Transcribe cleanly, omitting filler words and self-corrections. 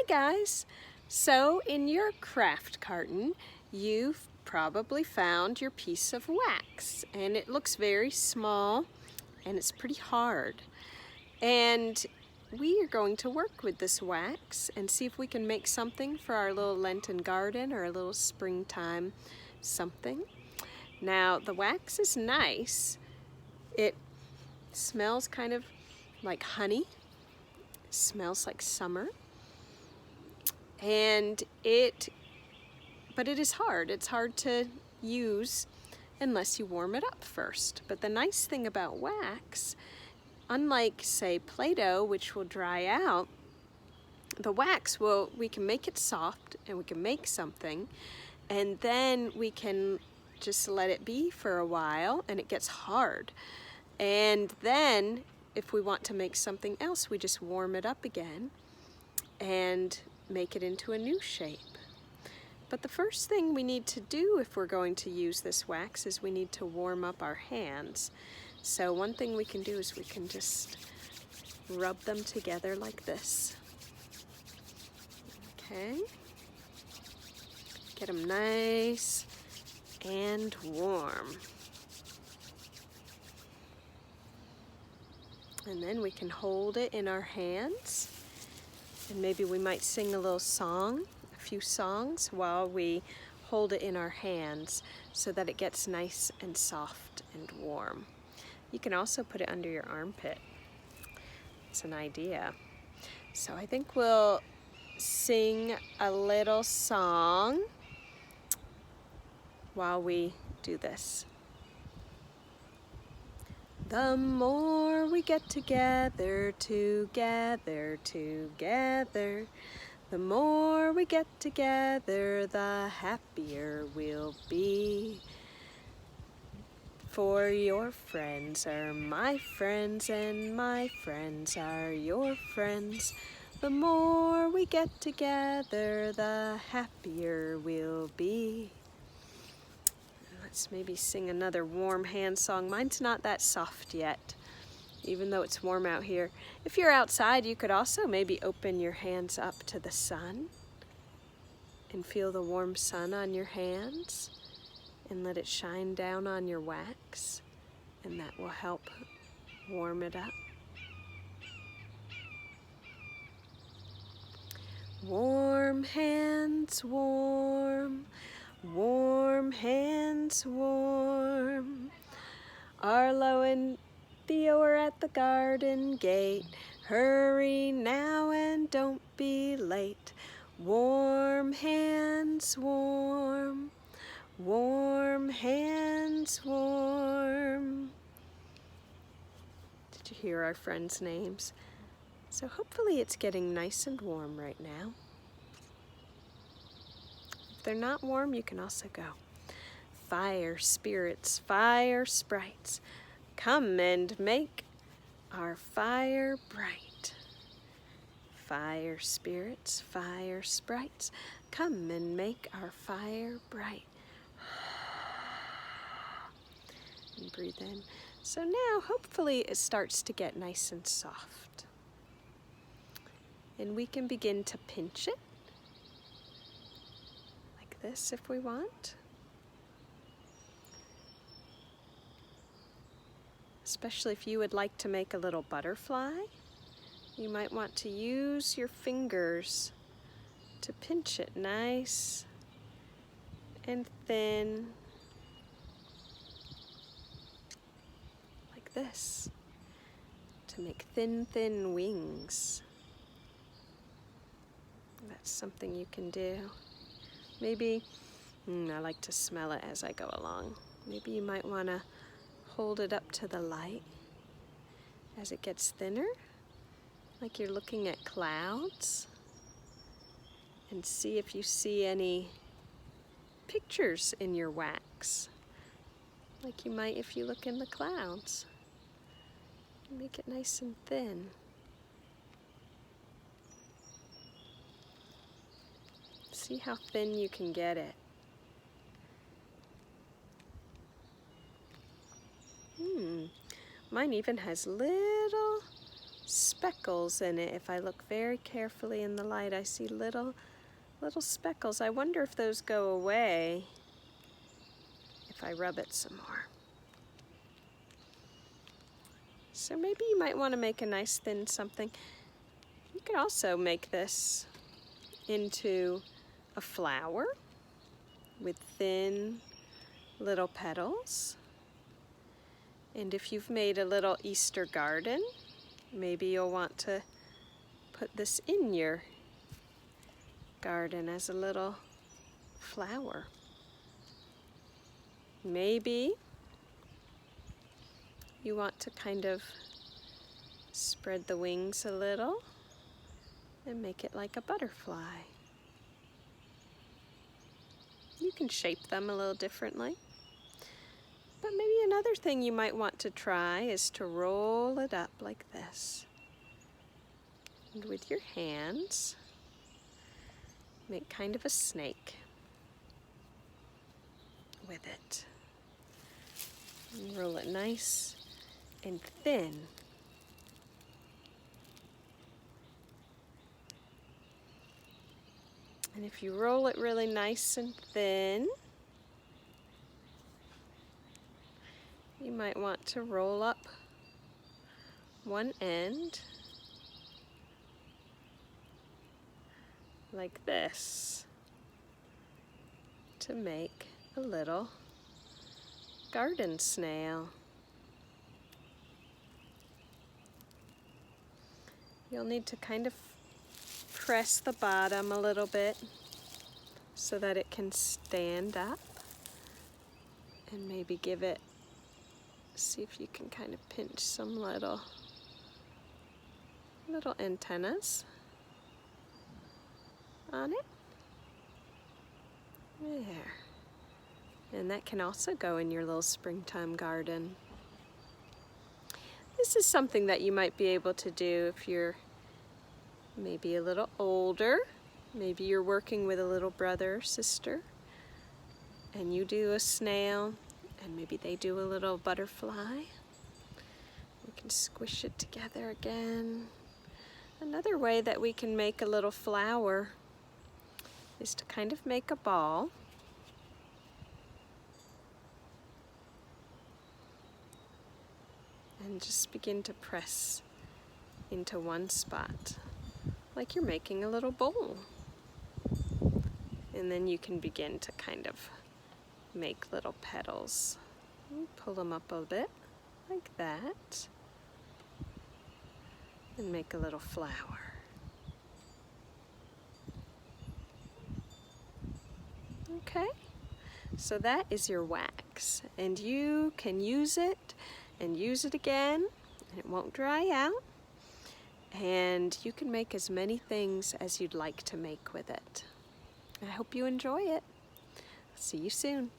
guys! So in your craft carton, you've probably found your piece of wax, and it looks very small and it's pretty hard. And we are going to work with this wax and see if we can make something for our little Lenten garden or a little springtime something. Now the wax is nice. It smells kind of like honey. It smells like summer. But it is hard. It's hard to use unless you warm it up first. But the nice thing about wax, unlike say Play-Doh, which will dry out, the wax we can make it soft and we can make something, and then we can just let it be for a while and it gets hard. And then if we want to make something else, we just warm it up again and make it into a new shape. But the first thing we need to do if we're going to use this wax is we need to warm up our hands. So one thing we can do is we can just rub them together like this. Okay. Get them nice and warm. And then we can hold it in our hands. And maybe we might sing a little song, a few songs, while we hold it in our hands so that it gets nice and soft and warm. You can also put it under your armpit. It's an idea. So I think we'll sing a little song while we do this. The more we get together, together, together, the more we get together, the happier we'll be. For your friends are my friends, and my friends are your friends. The more we get together, the happier we'll be. Let's maybe sing another warm hand song. Mine's not that soft yet, even though it's warm out here. If you're outside, you could also maybe open your hands up to the sun and feel the warm sun on your hands and let it shine down on your wax, and that will help warm it up. Warm hands, warm. Warm hands, warm. Arlo and Theo are at the garden gate. Hurry now and don't be late. Warm hands, warm. Warm hands, warm. Did you hear our friends' names? So hopefully it's getting nice and warm right now. If they're not warm, you can also go. Fire spirits, fire sprites, come and make our fire bright. Fire spirits, fire sprites, come and make our fire bright. And breathe in. So now hopefully it starts to get nice and soft. And we can begin to pinch it. This if we want. Especially if you would like to make a little butterfly, you might want to use your fingers to pinch it nice and thin, like this, to make thin, thin wings. That's something you can do. Maybe, I like to smell it as I go along. Maybe you might want to hold it up to the light as it gets thinner, like you're looking at clouds, and see if you see any pictures in your wax, like you might if you look in the clouds. Make it nice and thin. See how thin you can get it. Mine even has little speckles in it. If I look very carefully in the light, I see little speckles. I wonder if those go away if I rub it some more. So maybe you might want to make a nice thin something. You could also make this into a flower with thin little petals. And if you've made a little Easter garden, maybe you'll want to put this in your garden as a little flower. Maybe you want to kind of spread the wings a little and make it like a butterfly. You can shape them a little differently. But maybe another thing you might want to try is to roll it up like this. And with your hands, make kind of a snake with it. And roll it nice and thin. And if you roll it really nice and thin, you might want to roll up one end like this to make a little garden snail. You'll need to kind of press the bottom a little bit so that it can stand up, and maybe give it, see if you can kind of pinch some little antennas on it. There. And that can also go in your little springtime garden. This is something that you might be able to do if you're maybe a little older. Maybe you're working with a little brother or sister, and you do a snail, and maybe they do a little butterfly. We can squish it together again. Another way that we can make a little flower is to kind of make a ball. And just begin to press into one spot, like you're making a little bowl. And then you can begin to kind of make little petals. Pull them up a bit, like that. And make a little flower. Okay, so that is your wax. And you can use it and use it again, and it won't dry out. And you can make as many things as you'd like to make with it. I hope you enjoy it. See you soon.